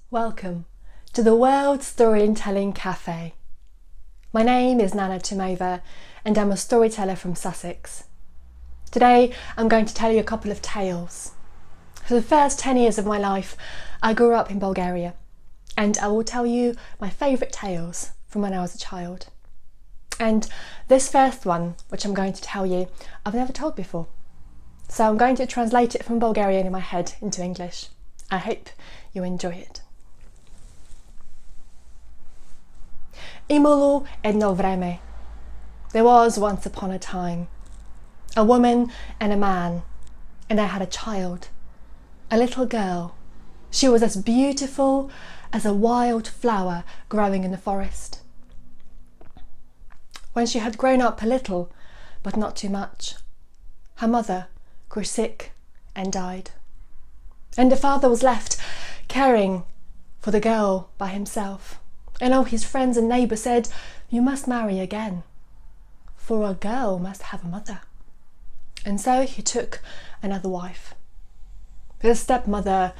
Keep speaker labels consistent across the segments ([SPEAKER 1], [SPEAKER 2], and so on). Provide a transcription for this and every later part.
[SPEAKER 1] Welcome to the World Storytelling Cafe. My name is Nana Tomova and I'm a storyteller from Sussex. Today I'm going to tell you a couple of tales. For the first 10 years of my life I grew up in Bulgaria and I will tell you my favourite tales from when I was a child. And this first one, which I'm going to tell you, I've never told before. So I'm going to translate it from Bulgarian in my head into English. I hope you enjoy it. Имало едно време. There was once upon a time a woman and a man, and they had a child, a little girl. She was as beautiful as a wild flower growing in the forest. When she had grown up a little, but not too much, her mother grew sick and died, and the father was left caring for the girl by himself. And all his friends and neighbours said, "You must marry again, for a girl must have a mother." And so he took another wife. The stepmother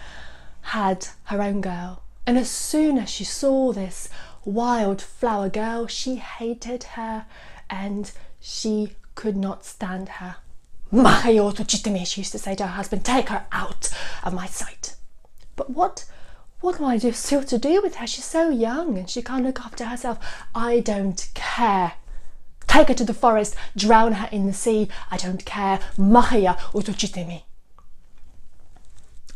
[SPEAKER 1] had her own girl, and as soon as she saw this wild flower girl, she hated her and she could not stand her. She used to say to her husband, "Take her out of my sight." But what am I still to do with her? She's so young and she can't look after herself. I don't care. Take her to the forest, drown her in the sea. I don't care.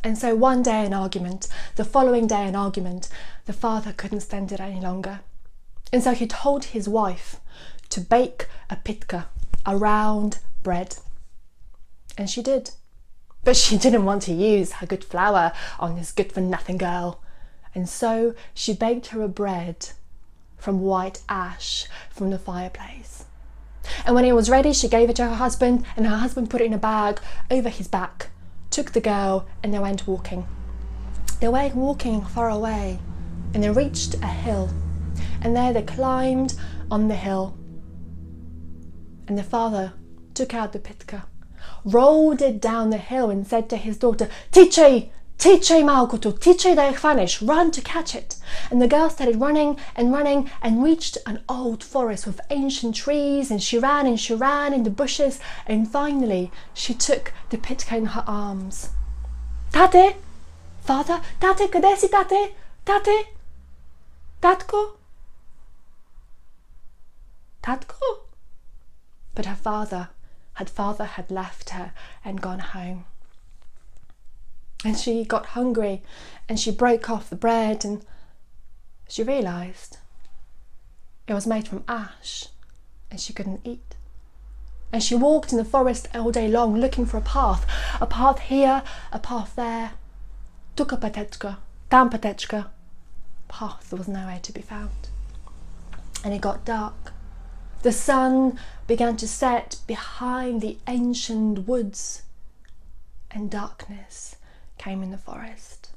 [SPEAKER 1] And so one day an argument, the following day an argument, the father couldn't stand it any longer. And so he told his wife to bake a pitka, a round bread. And she did. But she didn't want to use her good flour on this good-for-nothing girl. And so she baked her a bread from white ash from the fireplace. And when it was ready, she gave it to her husband, and her husband put it in a bag over his back, took the girl, and they went walking. They went walking far away, and they reached a hill. And there they climbed on the hill. And the father took out the pitka, rolled it down the hill and said to his daughter, Tichej malkutu, tichej da je chvanish, run to catch it. And the girl started running and reached an old forest with ancient trees, and she ran in the bushes, and finally she took the pitka in her arms. Tate, father, tate, kde si tate, tate, tatko, tatko. But her father had left her and gone home. And she got hungry and she broke off the bread and she realised it was made from ash and she couldn't eat. And she walked in the forest all day long looking for a path here, a path there. Tuka patechka, tam patechka. Path was nowhere to be found. And it got dark. The sun began to set behind the ancient woods, and darkness came in the forest.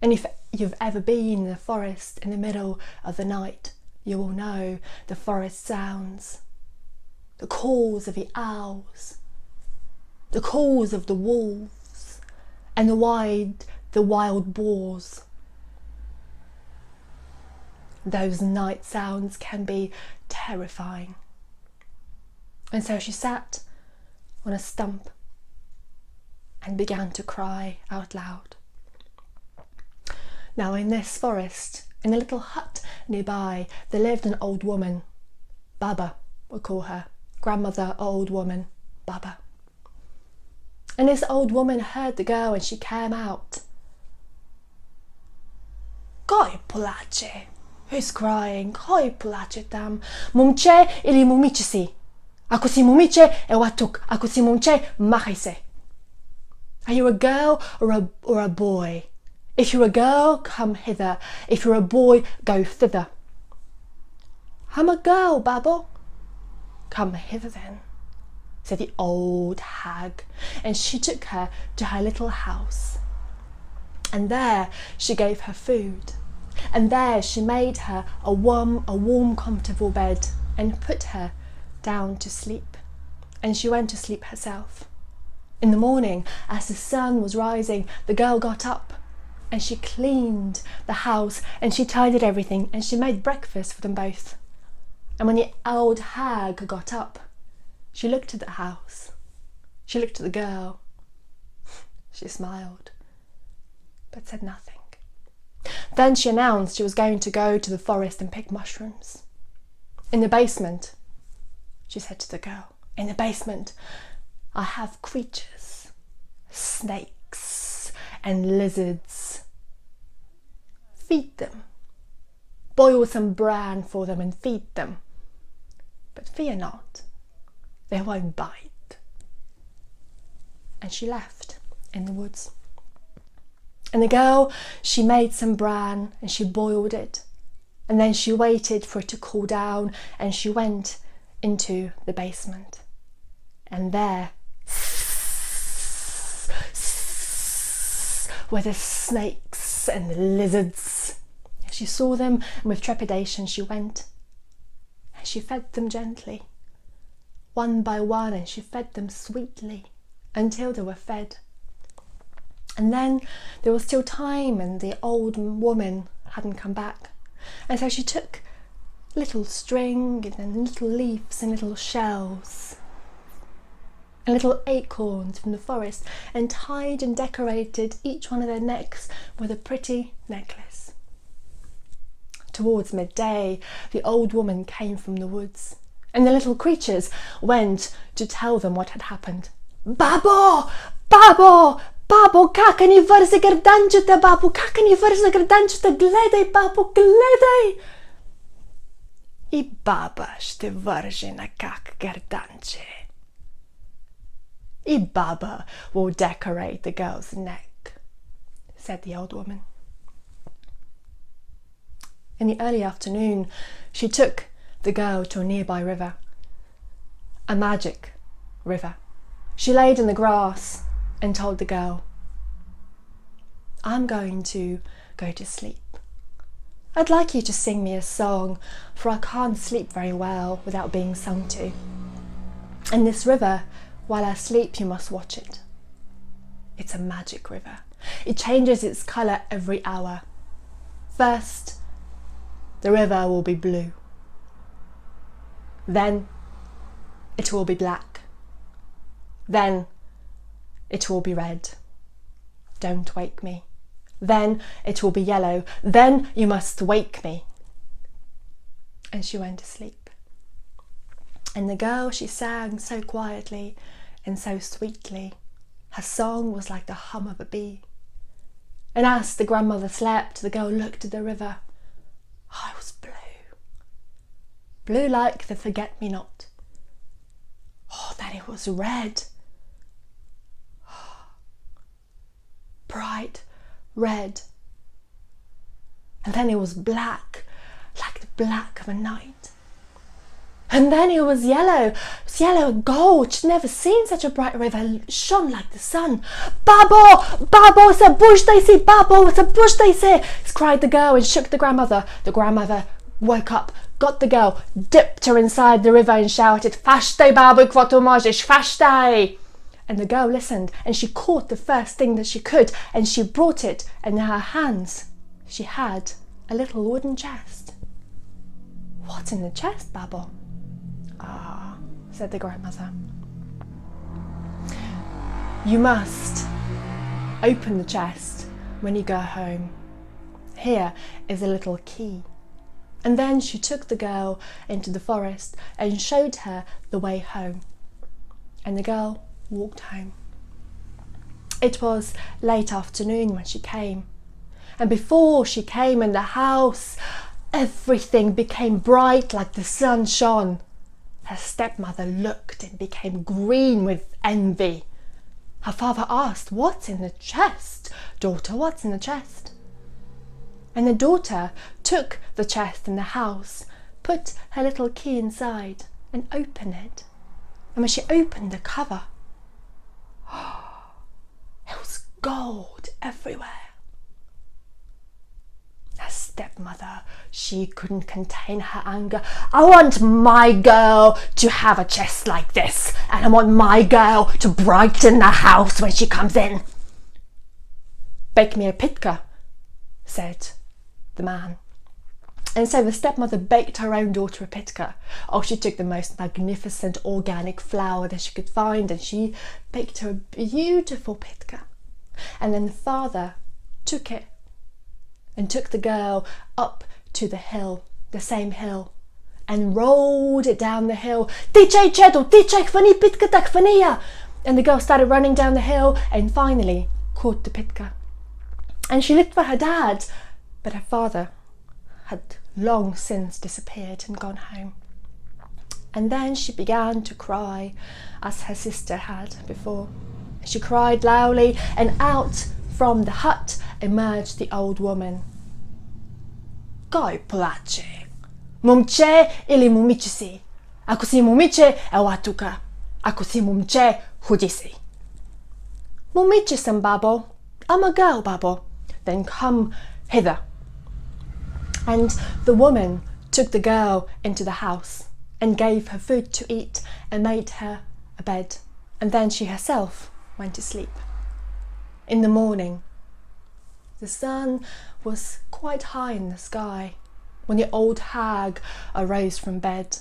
[SPEAKER 1] And if you've ever been in the forest in the middle of the night, you will know the forest sounds, the calls of the owls, the calls of the wolves, and the wild boars. Those night sounds can be terrifying. And so she sat on a stump and began to cry out loud. Now in this forest, in a little hut nearby, there lived an old woman. Baba, we'll call her. Grandmother, old woman, Baba. And this old woman heard the girl and she came out. Koi pulache. Who's crying? Koi pulache tam. Mumche ili mumiche si. Ako si mumiche e watuk. Ako si mumche machai se. Are you a girl or a boy? If you're a girl, come hither. If you're a boy, go thither. I'm a girl, Babbo. Come hither then, said the old hag, and she took her to her little house. And there she gave her food, and there she made her a warm, comfortable bed, and put her down to sleep. And she went to sleep herself. In the morning, as the sun was rising, the girl got up and she cleaned the house, and she tidied everything, and she made breakfast for them both. And when the old hag got up, she looked at the house, she looked at the girl, she smiled, but said nothing. Then she announced she was going to go to the forest and pick mushrooms. In the basement, she said to the girl, in the basement, I have creatures, snakes and lizards. Feed them. Boil some bran for them and feed them. But fear not, they won't bite. And she left in the woods. And the girl, she made some bran and she boiled it. And then she waited for it to cool down, and she went into the basement. And there were the snakes and the lizards. She saw them, and with trepidation she went. And she fed them gently, one by one, and she fed them sweetly until they were fed. And then there was still time, and the old woman hadn't come back. And so she took little string and little leaves and little shells and little acorns from the forest, and tied and decorated each one of their necks with a pretty necklace. Towards midday, the old woman came from the woods, and the little creatures went to tell them what had happened. Babo! Babo! Babo, kako ni vrze grdančete, babo, kako ni vrze grdančete, gledaj, babo, gledaj! I baba ще vrže na kak grdanče. I baba will decorate the girl's neck, said the old woman. In the early afternoon, she took the girl to a nearby river, a magic river. She laid in the grass and told the girl, I'm going to go to sleep. I'd like you to sing me a song, for I can't sleep very well without being sung to. And this river, while I sleep, you must watch it. It's a magic river. It changes its colour every hour. First, the river will be blue. Then it will be black. Then it will be red. Don't wake me. Then it will be yellow. Then you must wake me. And she went to sleep. And the girl, she sang so quietly and so sweetly. Her song was like the hum of a bee. And as the grandmother slept, the girl looked at the river. Oh, it was blue. Blue like the forget-me-not. Oh, then it was red. Bright red. And then it was black, like the black of a night. And then it was yellow. It was yellow and gold. She'd never seen such a bright river. It shone like the sun. Babo! Babo! Zabuzhday se! Babo! Zabuzhday se! cried the girl and shook the grandmother. The grandmother woke up, got the girl, dipped her inside the river and shouted, Fashtaj, babo, kvotu możesz, fashtaj! And the girl listened, and she caught the first thing that she could, and she brought it, and in her hands she had a little wooden chest. What's in the chest, Babo? Ah, said the grandmother. You must open the chest when you go home. Here is a little key. And then she took the girl into the forest and showed her the way home. And the girl walked home. It was late afternoon when she came. And before she came in the house, everything became bright like the sun shone. Her stepmother looked and became green with envy. Her father asked, What's in the chest? Daughter, what's in the chest? And the daughter took the chest in the house, put her little key inside and opened it. And when she opened the cover, it was gold everywhere. Her stepmother, she couldn't contain her anger. I want my girl to have a chest like this, and I want my girl to brighten the house when she comes in. Bake me a pitka, said the man. And so the stepmother baked her own daughter a pitka. Oh, she took the most magnificent organic flour that she could find, and she baked her a beautiful pitka. And then the father took it and took the girl up to the hill, the same hill, and rolled it down the hill. Tichai chedo, tichai khvani pitka tak khvaniya. And the girl started running down the hill and finally caught the pitka. And she looked for her dad, but her father had long since disappeared and gone home. And then she began to cry as her sister had before. She cried loudly, and out from the hut emerged the old woman. Kaj plače? Momče ili momiče si? Ako si momiče, ewa tuka. Ako si momče, hodi si. Momiče sem, babo. I'm a girl, babo. Then come hither. And the woman took the girl into the house and gave her food to eat and made her a bed. And then she herself went to sleep. In the morning, the sun was quite high in the sky when the old hag arose from bed,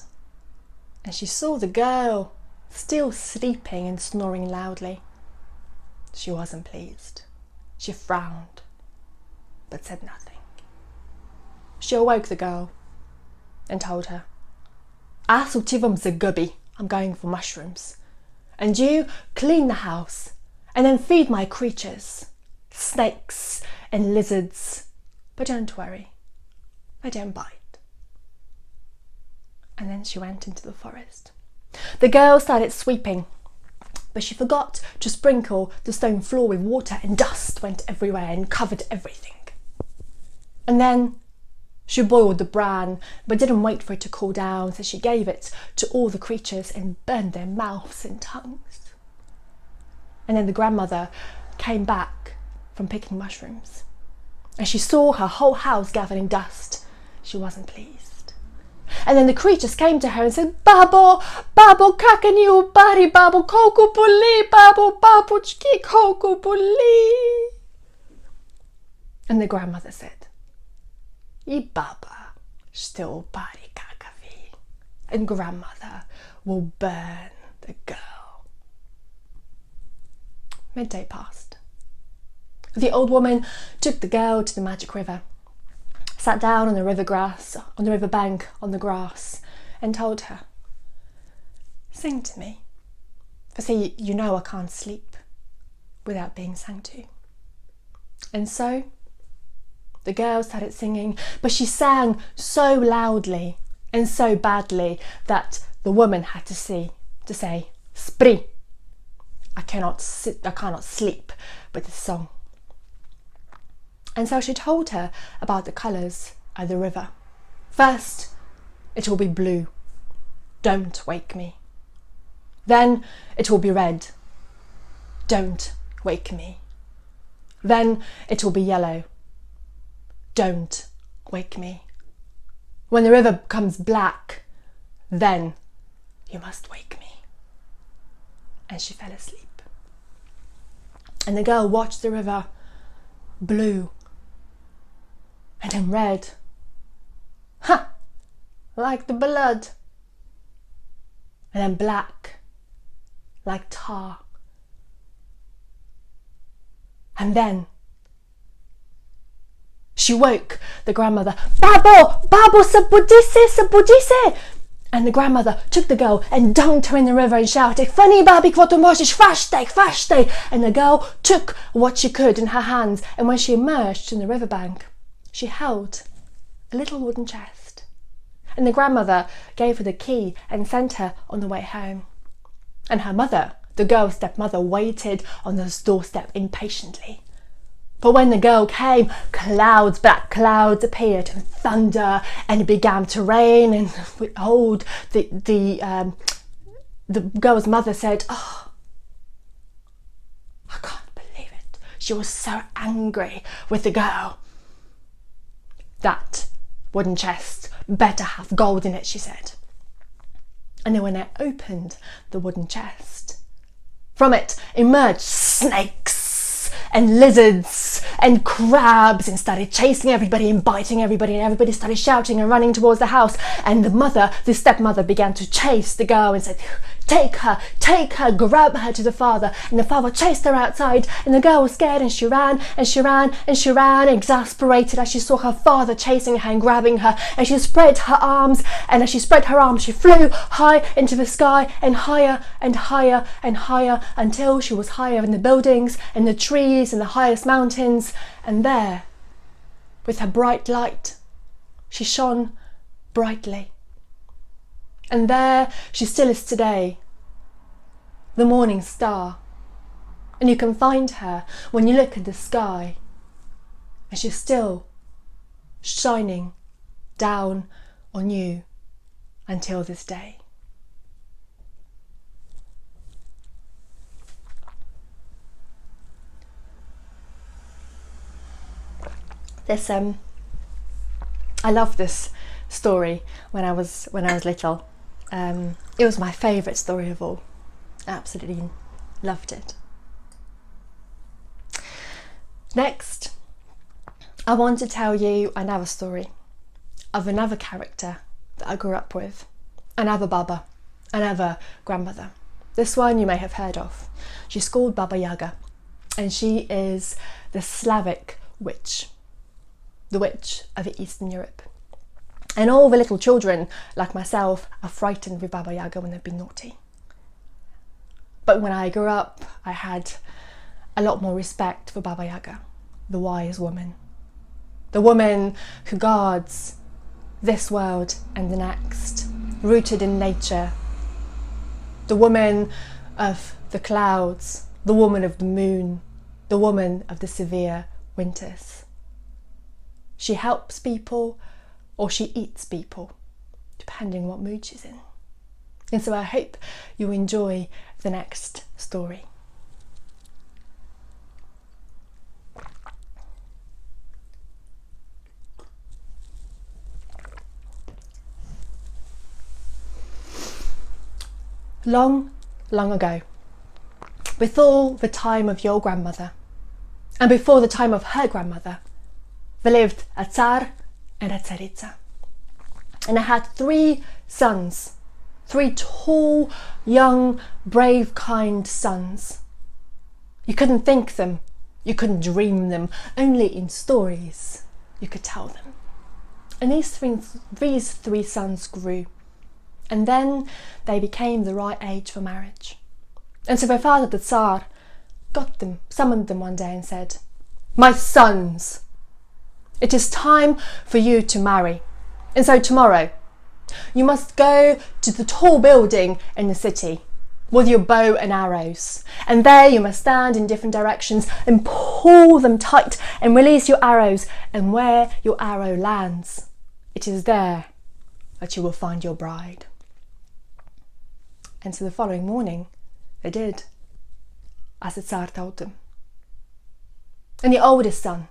[SPEAKER 1] and she saw the girl still sleeping and snoring loudly. She wasn't pleased. She frowned, but said nothing. She awoke the girl and told her, "Asutivam a gubby, I'm going for mushrooms. And you clean the house and then feed my creatures, snakes and lizards. But don't worry, they don't bite." And then she went into the forest. The girl started sweeping, but she forgot to sprinkle the stone floor with water, and dust went everywhere and covered everything. And then she boiled the bran, but didn't wait for it to cool down, so she gave it to all the creatures and burned their mouths and tongues. And then the grandmother came back from picking mushrooms, and she saw her whole house gathered in dust. She wasn't pleased. And then the creatures came to her and said, "Babo, babo, kakani ubari, babo, koku puli, babo, babuchki, koku puli." And the grandmother said, "I baba still bari kakavi," and grandmother will burn the girl. Midday passed. The old woman took the girl to the magic river, sat down on the river bank on the grass, and told her, "Sing to me, for see, you know I can't sleep without being sung to." And so the girl started singing, but she sang so loudly and so badly that the woman had to say, "Spri, I cannot sleep with this song." And so she told her about the colours of the river. "First, it will be blue. Don't wake me. Then it will be red. Don't wake me. Then it will be yellow. Don't wake me. When the river becomes black, then you must wake me." And she fell asleep. And the girl watched the river, blue, and then red. Like the blood. And then black, like tar. And then she woke the grandmother. "Babo, babo, sabudise. And the grandmother took the girl and dunked her in the river and shouted, "Funny babi kvotomoshish, fashte." And the girl took what she could in her hands, and when she emerged in the riverbank, she held a little wooden chest. And the grandmother gave her the key and sent her on the way home. And her mother, the girl's stepmother, waited on the doorstep impatiently. But when the girl came, black clouds appeared and thunder, and it began to rain. And behold, the girl's mother said, "Oh, I can't believe it." She was so angry with the girl. "That wooden chest better have gold in it," she said. And then when they opened the wooden chest, from it emerged snakes and lizards and crabs and started chasing everybody and biting everybody, and everybody started shouting and running towards the house. And the stepmother began to chase the girl and said, take her, grab her to the father. And the father chased her outside, and the girl was scared, and she ran and she ran and she ran, exasperated as she saw her father chasing her and grabbing her. And she spread her arms, and as she spread her arms, she flew high into the sky and higher and higher and higher, until she was higher than the buildings and the trees and the highest mountains. And there, with her bright light, she shone brightly. And there she still is today, the morning star. And you can find her when you look at the sky, and she's still shining down on you until this day. I love this story when I was little. It was my favourite story of all. Absolutely loved it. Next, I want to tell you another story of another character that I grew up with, another Baba, another grandmother. This one you may have heard of. She's called Baba Yaga, and she is the Slavic witch, the witch of Eastern Europe. And all the little children, like myself, are frightened with Baba Yaga when they've been naughty. But when I grew up, I had a lot more respect for Baba Yaga, the wise woman. The woman who guards this world and the next, rooted in nature. The woman of the clouds, the woman of the moon, the woman of the severe winters. She helps people, or she eats people, depending what mood she's in. And so I hope you enjoy the next story. Long, long ago, before the time of your grandmother, and before the time of her grandmother, there lived a Tsar and a Tsaritsa. And I had 3 sons, 3 tall, young, brave, kind sons. You couldn't think them, you couldn't dream them, only in stories you could tell them. And these three sons grew, and then they became the right age for marriage. And so their father, the Tsar, summoned them one day and said, "My sons, it is time for you to marry. And so tomorrow, you must go to the tall building in the city with your bow and arrows. And there you must stand in different directions and pull them tight and release your arrows. And where your arrow lands, it is there that you will find your bride." And so the following morning, they did as the Tsar told them. And the oldest son,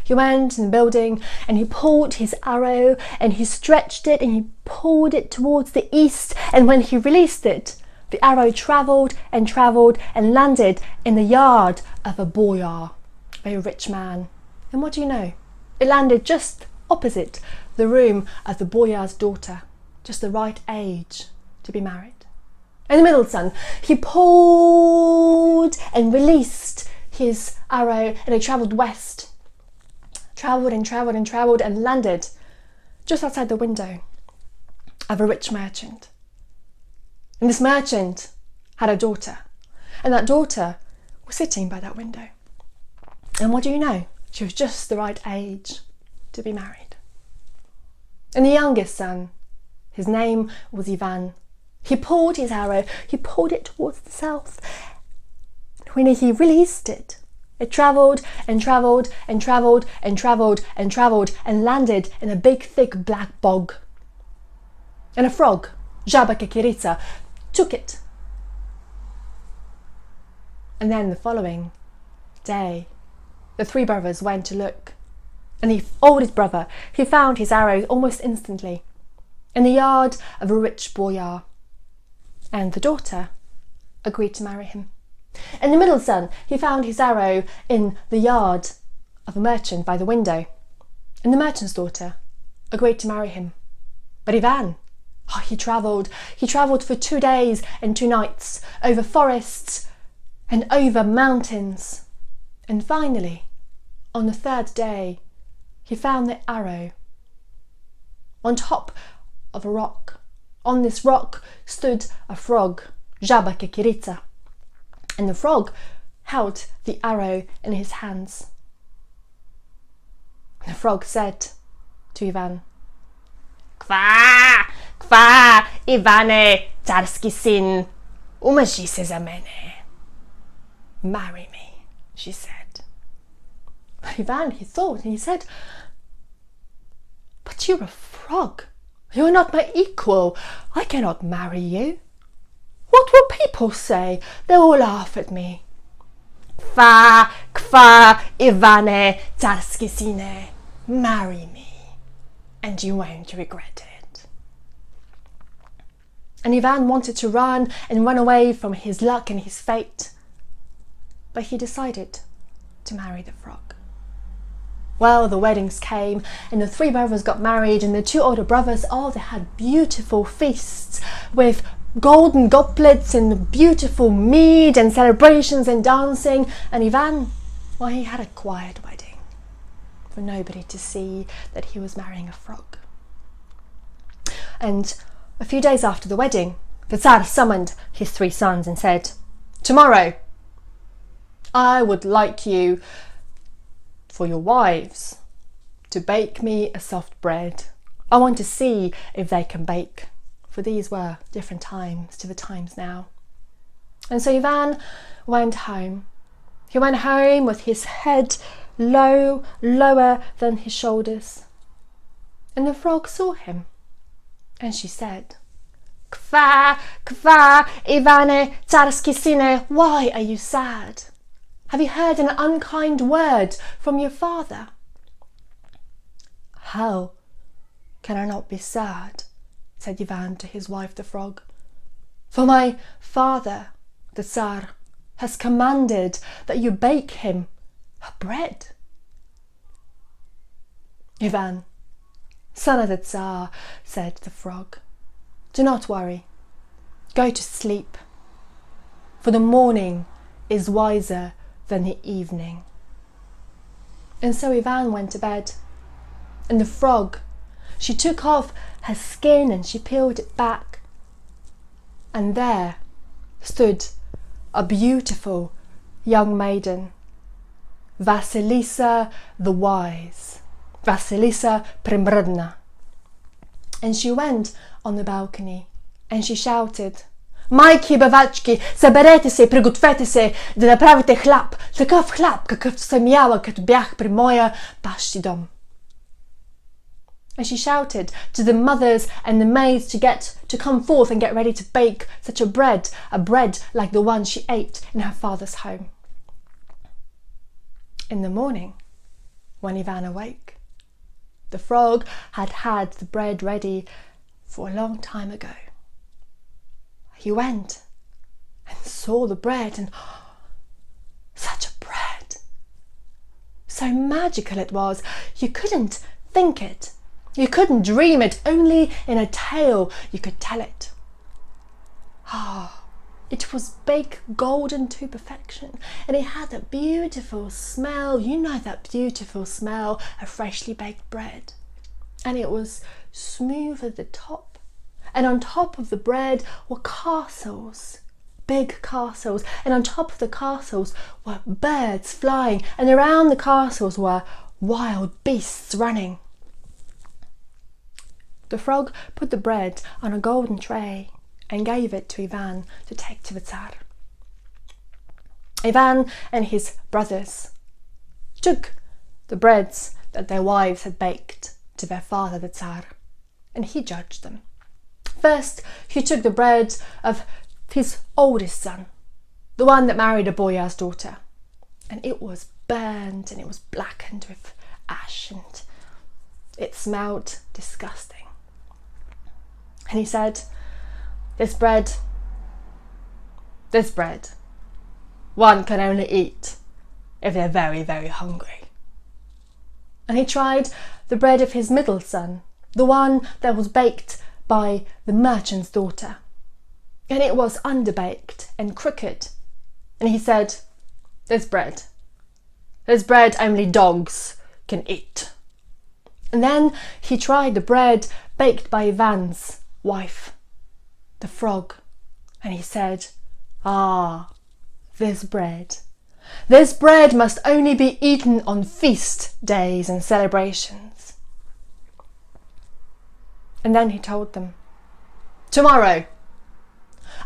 [SPEAKER 1] he went in the building and he pulled his arrow and he stretched it and he pulled it towards the east. And when he released it, the arrow travelled and landed in the yard of a boyar, a very rich man. And what do you know? It landed just opposite the room of the boyar's daughter, just the right age to be married. And the middle son, he pulled and released his arrow and it travelled west. Travelled and landed just outside the window of a rich merchant. And this merchant had a daughter, and that daughter was sitting by that window. And what do you know? She was just the right age to be married. And the youngest son, his name was Ivan. He pulled his arrow, he pulled it towards the south. When he released it, it travelled and landed in a big, thick black bog. And a frog, Żaba Kekirica, took it. And then the following day, the 3 brothers went to look. And the oldest brother, he found his arrow almost instantly in the yard of a rich boyar. And the daughter agreed to marry him. And the middle son, he found his arrow in the yard of a merchant by the window. And the merchant's daughter agreed to marry him. But Ivan, he travelled. He travelled for 2 days and 2 nights over forests and over mountains. And finally, on the 3rd day, he found the arrow on top of a rock. On this rock stood a frog, Żaba Kekirica, and the frog held the arrow in his hands. The frog said to Ivan, "Kwa, kwa, Ivane, carski syn, umaži se za mene." "Marry me," she said. Ivan, he thought, and he said, "But you're a frog. You are not my equal. I cannot marry you. What will people say? They will laugh at me." "Kwa, kwa, Ivane, carski syne, marry me, and you won't regret it." And Ivan wanted to run and run away from his luck and his fate, but he decided to marry the frog. Well, the weddings came, and the 3 brothers got married, and the 2 older brothers, they had beautiful feasts with golden goblets and beautiful mead and celebrations and dancing. And Ivan, he had a quiet wedding for nobody to see that he was marrying a frog. And a few days after the wedding, the Tsar summoned his 3 sons and said, "Tomorrow, I would like you, for your wives, to bake me a soft bread. I want to see if they can bake." For these were different times to the times now. And so Ivan went home. He went home with his head lower than his shoulders. And the frog saw him, and she said, "Kwa, kwa, Ivane, carski syne, why are you sad? Have you heard an unkind word from your father?" "How can I not be sad?" said Ivan to his wife the frog. "For my father, the Tsar, has commanded that you bake him a bread." "Ivan, son of the Tsar," said the frog, "do not worry. Go to sleep, for the morning is wiser than the evening." And so Ivan went to bed, and the frog, she took off her skin and she peeled it back, and there stood a beautiful young maiden, Vasilisa the Wise, Vasilisa Primrodna. And she went on the balcony and she shouted, "Майки, бавачки, съберете се и пригответе се да направите хляб, такъв хляб, какъвто съм яла, като бях при моя бащи дом." And she shouted to the mothers and the maids to come forth and get ready to bake such a bread like the one she ate in her father's home. In the morning, when Ivan awoke, the frog had had the bread ready for a long time ago. He went and saw the bread, and such a bread! So magical it was, you couldn't think it. You couldn't dream it, only in a tale you could tell it. It was baked golden to perfection, and it had a beautiful smell. You know that beautiful smell of freshly baked bread. And it was smooth at the top, and on top of the bread were castles, big castles, and on top of the castles were birds flying, and around the castles were wild beasts running. The frog put the bread on a golden tray and gave it to Ivan to take to the Tsar. Ivan and his brothers took the breads that their wives had baked to their father the Tsar, and he judged them. First, he took the bread of his oldest son, the one that married a boyar's daughter, and it was burnt and it was blackened with ash and it smelled disgusting. And he said, this bread one can only eat if they're very, very hungry. And he tried the bread of his middle son, the one that was baked by the merchant's daughter. And it was underbaked and crooked. And he said, this bread only dogs can eat. And then he tried the bread baked by Ivan's wife, the frog. And he said, this bread must only be eaten on feast days and celebrations. And then he told them, tomorrow,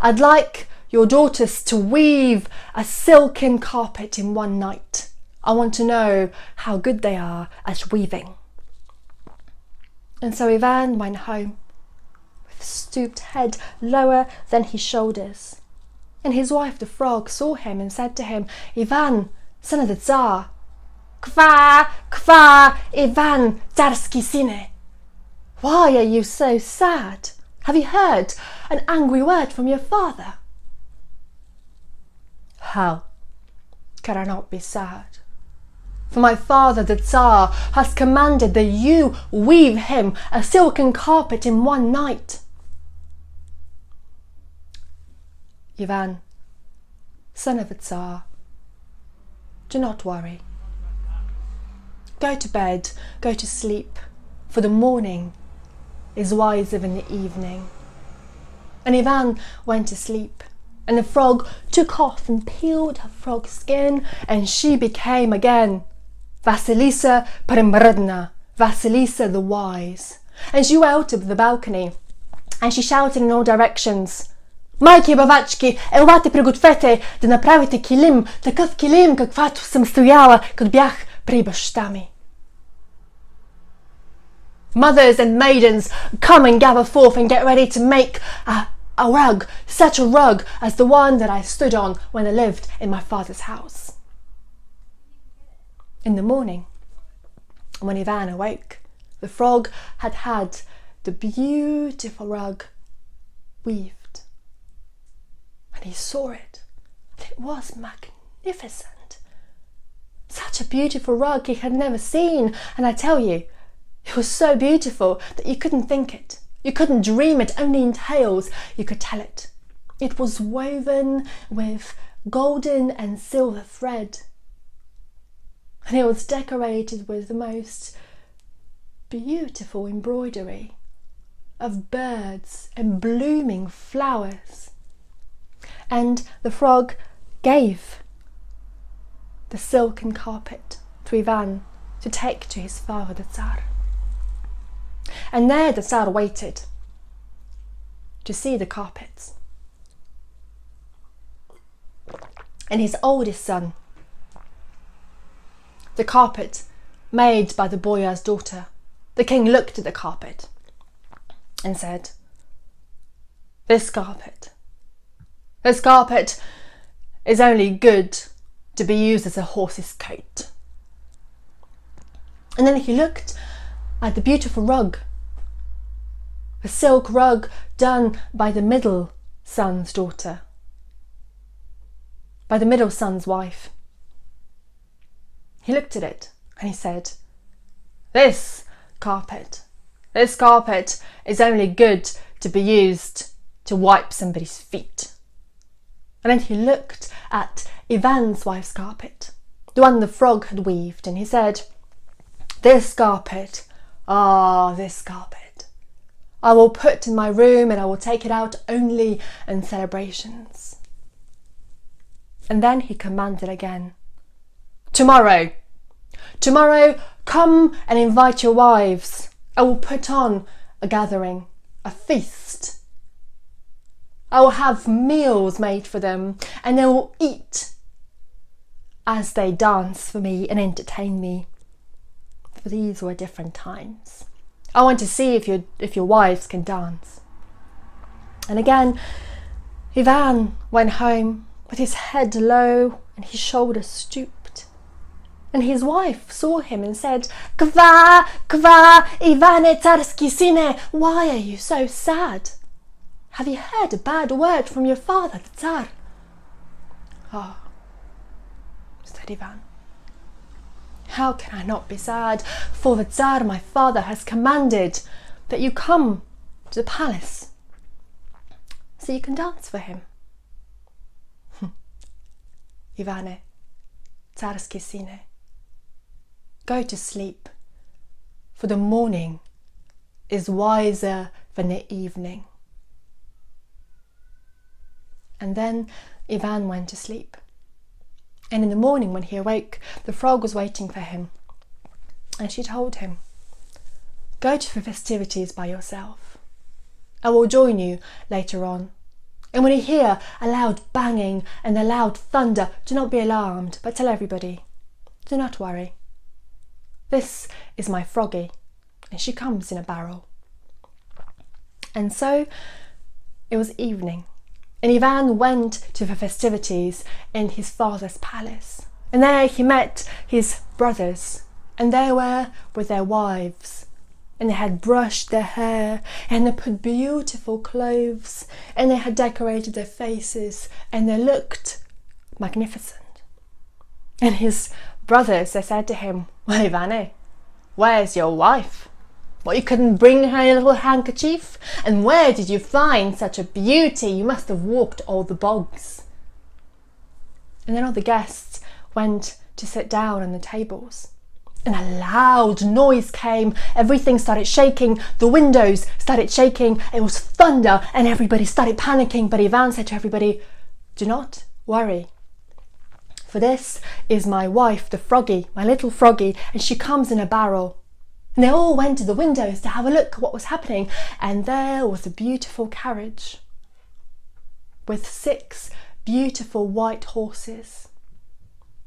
[SPEAKER 1] I'd like your daughters to weave a silken carpet in one night. I want to know how good they are at weaving. And so Ivan went home with stooped head lower than his shoulders. And his wife, the frog, saw him and said to him, Ivan, son of the Tsar, Kva, kva, Ivan, tsarski syne. Why are you so sad? Have you heard an angry word from your father? How can I not be sad? For my father, the Tsar, has commanded that you weave him a silken carpet in one night. Ivan, son of a Tsar, do not worry. Go to bed, go to sleep, for the morning is wiser than the evening. And Ivan went to sleep, and the frog took off and peeled her frog skin, and she became again Vasilisa Premradna, Vasilisa the Wise. And she went out of the balcony, and she shouted in all directions, Майки бавачки, елате пригответе да направите килим, такъв килим, каквато съм стояла, като бях при баща ми. Mothers and maidens, come and gather forth and get ready to make a rug, such a rug as the one that I stood on when I lived in my father's house. In the morning, when Ivan awoke, the frog had had the beautiful rug weaved. And he saw it. It was magnificent. Such a beautiful rug he had never seen. And I tell you, it was so beautiful that you couldn't think it. You couldn't dream it. Only in tales you could tell it. It was woven with golden and silver thread. And it was decorated with the most beautiful embroidery of birds and blooming flowers. And the frog gave the silken carpet to Ivan to take to his father, the Tsar. And there the Tsar waited to see the carpets. And his oldest son, the carpet made by the boyar's daughter, the king looked at the carpet and said, This carpet is only good to be used as a horse's coat. And then he looked at the beautiful rug, a silk rug done by the middle son's daughter, by the middle son's wife. He looked at it and he said, This carpet is only good to be used to wipe somebody's feet. And then he looked at Ivan's wife's carpet, the one the frog had weaved, and he said, This carpet, this carpet, I will put in my room and I will take it out only in celebrations. And then he commanded again, Tomorrow, come and invite your wives. I will put on a gathering, a feast. I will have meals made for them, and they will eat as they dance for me and entertain me. For these were different times. I want to see if your wives can dance. And again, Ivan went home with his head low and his shoulders stooped. And his wife saw him and said, Kva, Ivane tsarski syne, why are you so sad? Have you heard a bad word from your father, the Tsar? said Ivan. How can I not be sad? For the Tsar, my father, has commanded that you come to the palace so you can dance for him. Ivane, Tsarsky syne, go to sleep, for the morning is wiser than the evening. And then Ivan went to sleep. And in the morning when he awoke, the frog was waiting for him. And she told him, go to the festivities by yourself. I will join you later on. And when you hear a loud banging and a loud thunder, do not be alarmed, but tell everybody, do not worry. This is my froggy, and she comes in a barrel. And so it was evening, and Ivan went to the festivities in his father's palace. And there he met his brothers, and they were with their wives. And they had brushed their hair, and they put beautiful clothes, and they had decorated their faces, and they looked magnificent. And his brothers, they said to him, well, Ivane, where's your wife? What, you couldn't bring her a little handkerchief? And where did you find such a beauty? You must have walked all the bogs. And then all the guests went to sit down on the tables. And a loud noise came. Everything started shaking. The windows started shaking. It was thunder and everybody started panicking. But Ivan said to everybody, do not worry. For this is my wife, the froggy, my little froggy, and she comes in a barrel. And they all went to the windows to have a look at what was happening. And there was a beautiful carriage with 6 beautiful white horses.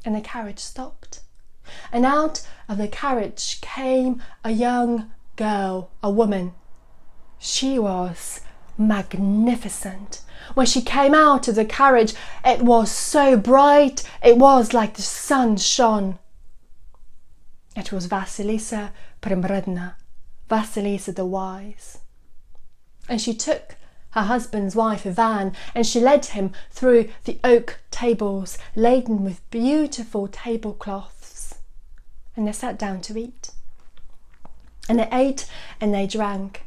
[SPEAKER 1] And the carriage stopped. And out of the carriage came a young girl, a woman. She was magnificent. When she came out of the carriage, it was so bright, it was like the sun shone. It was Vasilisa Premredna, Vasilisa the Wise. And she took her husband's wife Ivan, and she led him through the oak tables laden with beautiful tablecloths. And they sat down to eat. And they ate and they drank.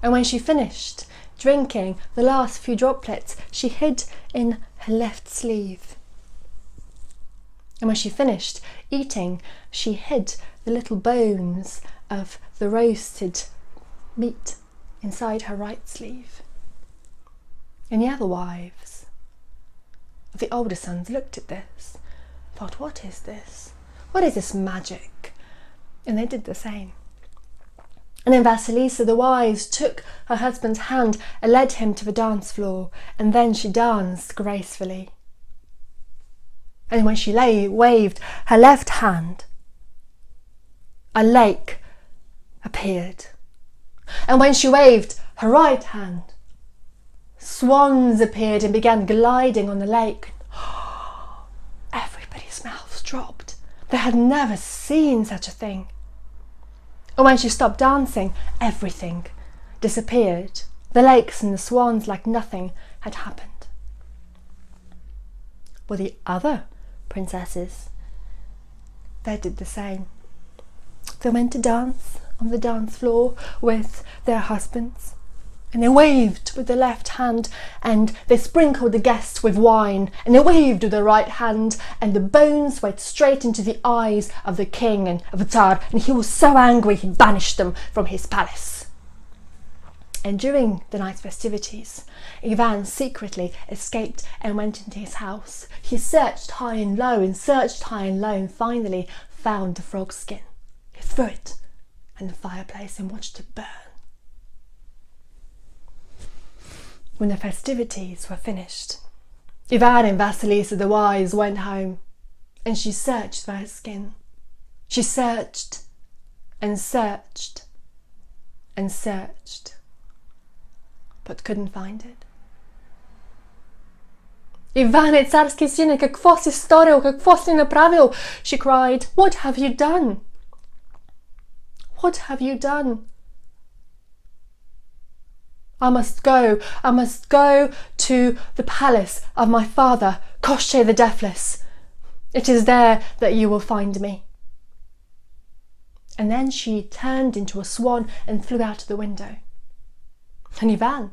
[SPEAKER 1] And when she finished drinking the last few droplets, she hid in her left sleeve. And when she finished eating, she hid the little bones of the roasted meat inside her right sleeve. And the other wives of the older sons looked at this, thought, what is this? What is this magic? And they did the same. And then Vasilisa the Wise took her husband's hand and led him to the dance floor, and then she danced gracefully. And when she waved her left hand, a lake appeared. And when she waved her right hand, swans appeared and began gliding on the lake. Everybody's mouths dropped. They had never seen such a thing. And when she stopped dancing, everything disappeared. The lakes and the swans, like nothing had happened. Well, the other princesses, they did the same. They went to dance on the dance floor with their husbands, and they waved with the left hand, and they sprinkled the guests with wine, and they waved with the right hand, and the bones went straight into the eyes of the king and of the Tsar, and he was so angry he banished them from his palace. And during the night's festivities, Ivan secretly escaped and went into his house. He searched high and low and searched high and low, and finally found the frog skin. He threw it in the fireplace and watched it burn. When the festivities were finished, Ivan and Vasilisa the Wise went home, and she searched for her skin. She searched and searched and searched, but couldn't find it. Ivane, carski syne, какво si storil, какво si napravil? She cried. What have you done? What have you done? I must go to the palace of my father, Koshchei the Deathless. It is there that you will find me." And then she turned into a swan and flew out of the window. And Ivan,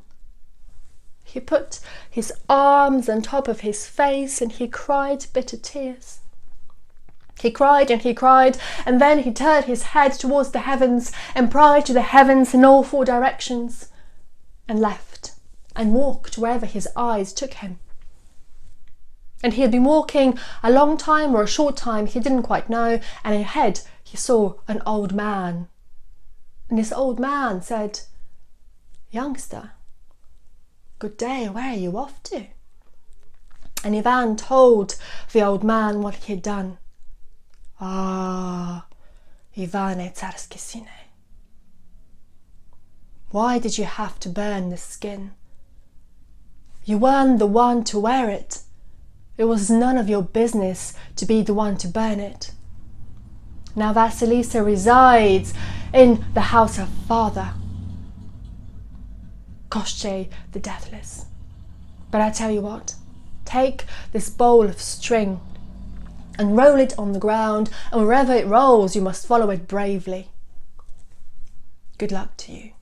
[SPEAKER 1] he put his arms on top of his face and he cried bitter tears. He cried and he cried, and then he turned his head towards the heavens and cried to the heavens in all four directions, and left and walked wherever his eyes took him. And he had been walking a long time or a short time, he didn't quite know, and ahead he saw an old man. And this old man said, "Youngster, good day, where are you off to?" And Ivan told the old man what he had done. "Ah, Ivane Tsarsky Sine, why did you have to burn the skin? You weren't the one to wear it. It was none of your business to be the one to burn it. Now Vasilisa resides in the house of father, Koshchei the Deathless. But I tell you what, take this bowl of string and roll it on the ground, and wherever it rolls you must follow it bravely. Good luck to you,"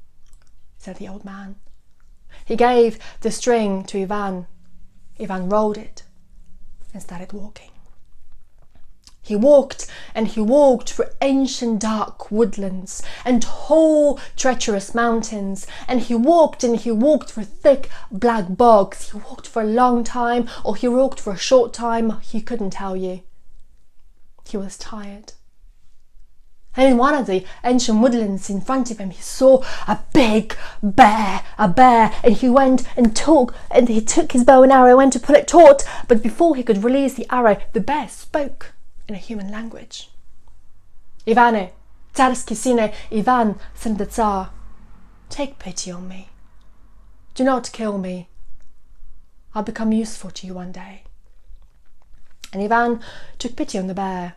[SPEAKER 1] said the old man. He gave the string to Ivan. Ivan rolled it and started walking. He walked and he walked through ancient dark woodlands and tall treacherous mountains, and he walked through thick black bogs. He walked for a long time or he walked for a short time, he couldn't tell you. He was tired. And in one of the ancient woodlands in front of him he saw a big bear, and he went and he took his bow and arrow, went to pull it taut, but before he could release the arrow, the bear spoke in a human language. "Ivane, Tsarsky Sine, Ivan, son of the Tsar, take pity on me. Do not kill me. I'll become useful to you one day." And Ivan took pity on the bear,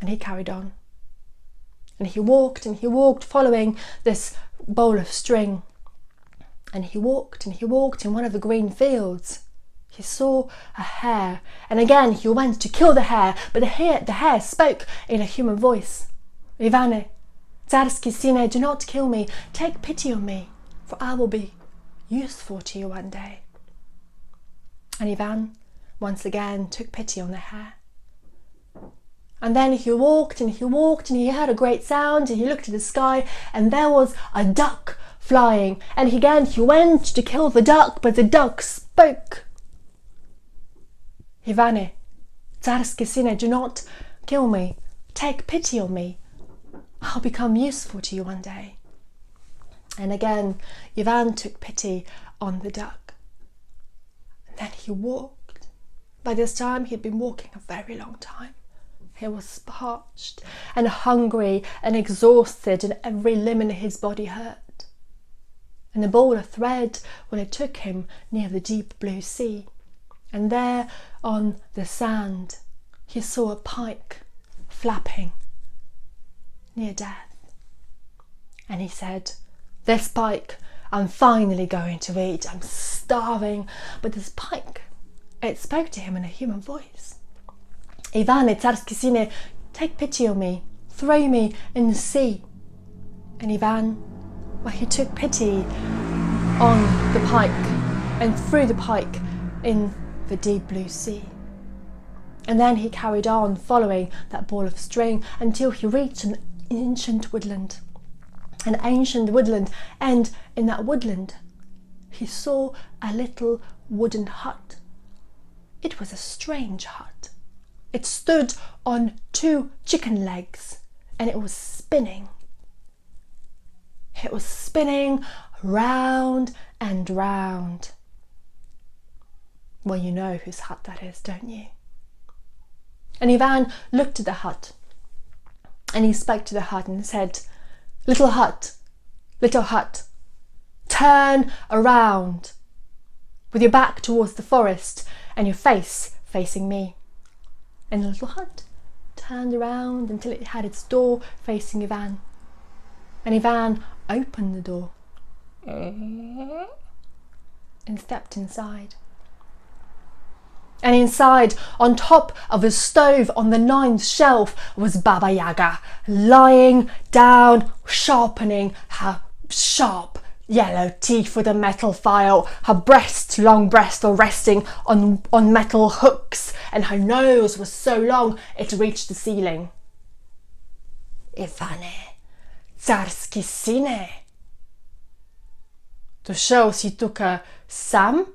[SPEAKER 1] and he carried on. And he walked following this bowl of string. And he walked in one of the green fields. He saw a hare, and again he went to kill the hare, but the hare spoke in a human voice. "Ivane, Tsarsky Sine, do not kill me. Take pity on me, for I will be useful to you one day." And Ivan once again took pity on the hare. And then he walked and he heard a great sound, and he looked at the sky, and there was a duck flying, and again he went to kill the duck, but the duck spoke. "Ivane, Tsarsky Sine, do not kill me. Take pity on me. I'll become useful to you one day." And again Ivan took pity on the duck. And then he walked. By this time he had been walking a very long time. He was parched and hungry and exhausted, and every limb in his body hurt. And the ball of thread, well, it took him near the deep blue sea. And there on the sand he saw a pike flapping near death. And he said, "This pike I'm finally going to eat. I'm starving." But this pike, it spoke to him in a human voice. "Ivane, Tsarsky Sine, take pity on me. Throw me in the sea." And Ivan, well, he took pity on the pike and threw the pike in the deep blue sea. And then he carried on following that ball of string until he reached an ancient woodland. And in that woodland he saw a little wooden hut. It was a strange hut. It stood on 2 chicken legs, and it was spinning. It was spinning round and round. Well, you know whose hut that is, don't you? And Ivan looked at the hut, and he spoke to the hut and said, little hut, turn around with your back towards the forest and your face facing me." And the little hut turned around until it had its door facing Ivan. And Ivan opened the door and stepped inside. And inside, on top of a stove on the 9th shelf, was Baba Yaga, lying down, sharpening her sharp yellow teeth with a metal file. Her long breasts were resting on metal hooks, and her nose was so long it reached the ceiling. Ivane, carski syne. To show si tuka sam?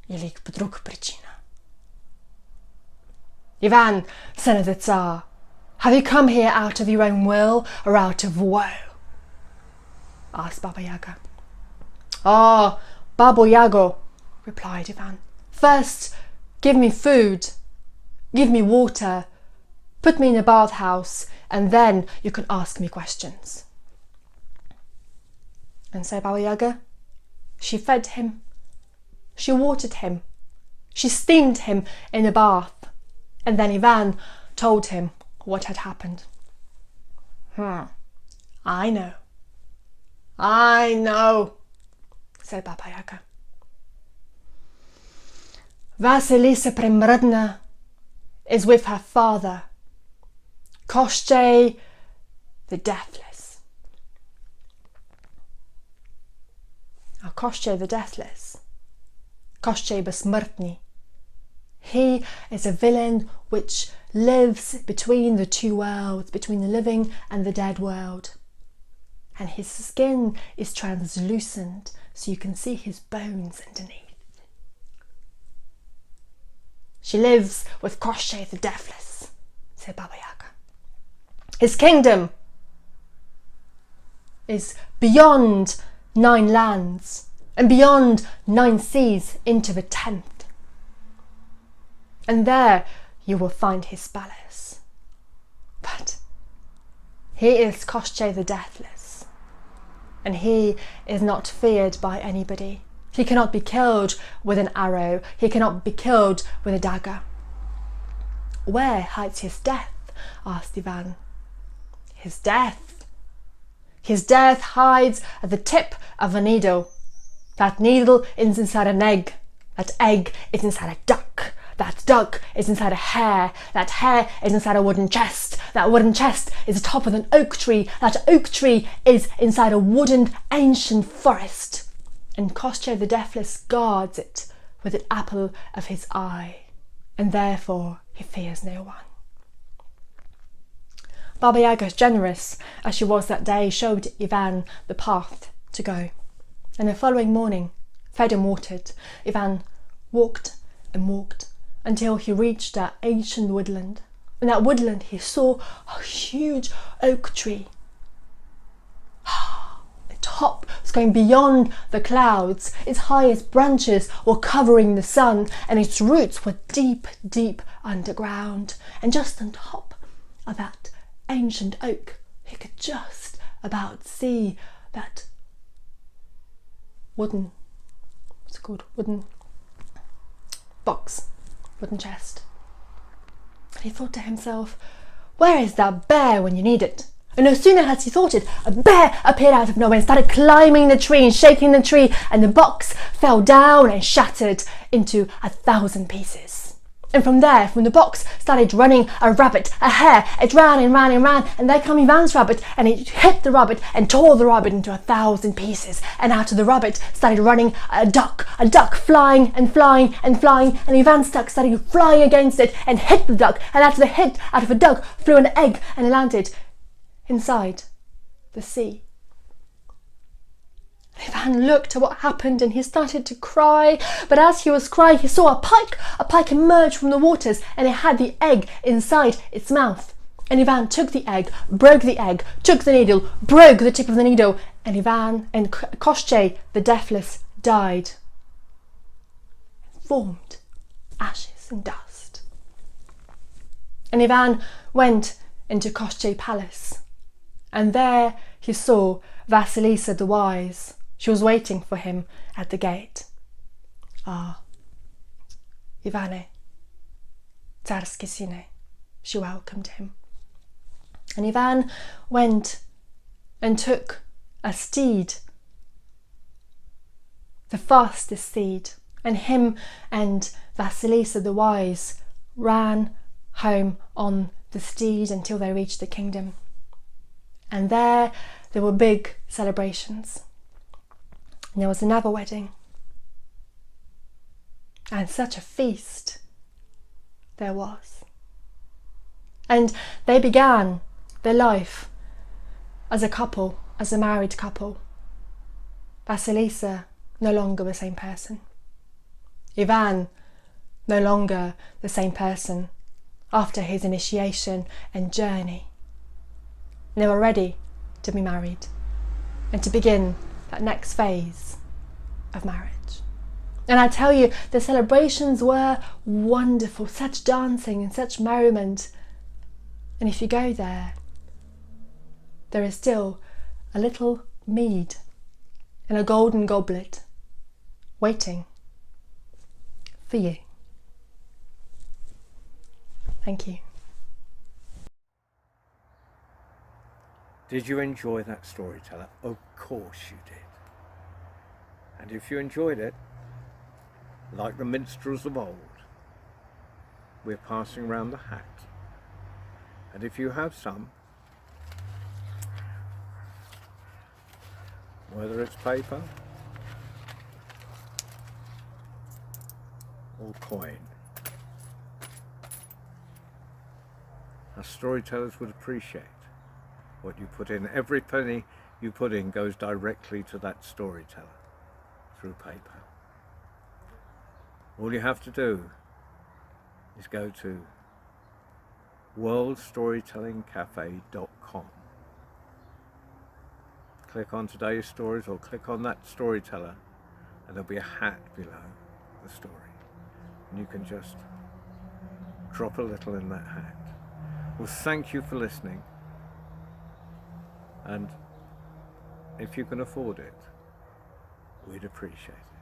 [SPEAKER 1] Ili drug причина. Ivan, son of the Tsar, have you come here out of your own will or out of woe? Asked Baba Yaga. Ah, Baba Yaga, replied Ivan. First, give me food, give me water, put me in a bathhouse, and then you can ask me questions. And so Baba Yaga, she fed him, she watered him, she steamed him in a bath, and then Ivan told him what had happened. I know, said Baba Yaga. Vasilisa Premradna is with her father, Koshchei the Deathless. Now, Koshchei the Deathless, Koshchei Besmrtny, he is a villain which lives between the two worlds, between the living and the dead world. And his skin is translucent, so you can see his bones underneath. She lives with Koshchei the Deathless, said Baba Yaga. His kingdom is beyond 9 lands and beyond 9 seas into the 10th. And there you will find his palace. But he is Koshchei the Deathless, and he is not feared by anybody. He cannot be killed with an arrow. He cannot be killed with a dagger. Where hides his death? Asked Ivan. His death? His death hides at the tip of a needle. That needle is inside an egg. That egg is inside a duck. That duck is inside a hare. That hare is inside a wooden chest. That wooden chest is atop of an oak tree. That oak tree is inside a wooden ancient forest. And Koshchei the Deathless guards it with an apple of his eye, and therefore he fears no one. Baba Yaga, generous as she was that day, showed Ivan the path to go. And the following morning, fed and watered, Ivan walked and walked until he reached that ancient woodland. In that woodland he saw a huge oak tree. The top was going beyond the clouds. Its highest branches were covering the sun, and its roots were deep, deep underground. And just on top of that ancient oak, he could just about see that wooden box, wooden chest. And he thought to himself, where is that bear when you need it? And no sooner had he thought it, a bear appeared out of nowhere and started climbing the tree and shaking the tree, and the box fell down and shattered into 1,000 pieces. And from there, from the box, started running a rabbit, a hare. It ran and ran and ran, and there came Ivan's rabbit, and it hit the rabbit and tore the rabbit into 1,000 pieces. And out of the rabbit started running a duck flying and flying and flying, and Ivan's duck started flying against it and hit the duck, and out of the duck flew an egg and landed inside the sea. Ivan looked at what happened and he started to cry, but as he was crying he saw a pike emerge from the waters, and it had the egg inside its mouth. And Ivan took the egg, broke the egg, took the needle, broke the tip of the needle, and Koshchei the Deathless died, formed ashes and dust. And Ivan went into Koshchei Palace, and there he saw Vasilisa the Wise. She was waiting for him at the gate. Ah, Ivane, Tsarski syne, she welcomed him. And Ivan went and took a steed the fastest steed, and him and Vasilisa the wise ran home on the steed until they reached the kingdom. And there were big celebrations. And there was another wedding. And such a feast there was. And they began their life as a couple, as a married couple. Vasilisa, no longer the same person. Ivan, no longer the same person after his initiation and journey. They were ready to be married and to begin that next phase of marriage. And I tell you, the celebrations were wonderful, such dancing and such merriment. And if you go there, there is still a little mead in a golden goblet waiting for you. Thank you.
[SPEAKER 2] Did you enjoy that storyteller? Of course you did. And if you enjoyed it, like the minstrels of old, we're passing round the hat. And if you have some, whether it's paper or coin, our storytellers would appreciate what you put in. Every penny you put in goes directly to that storyteller through PayPal. All you have to do is go to worldstorytellingcafe.com. Click on today's stories or click on that storyteller and there'll be a hat below the story. And you can just drop a little in that hat. Well, thank you for listening. And if you can afford it, we'd appreciate it.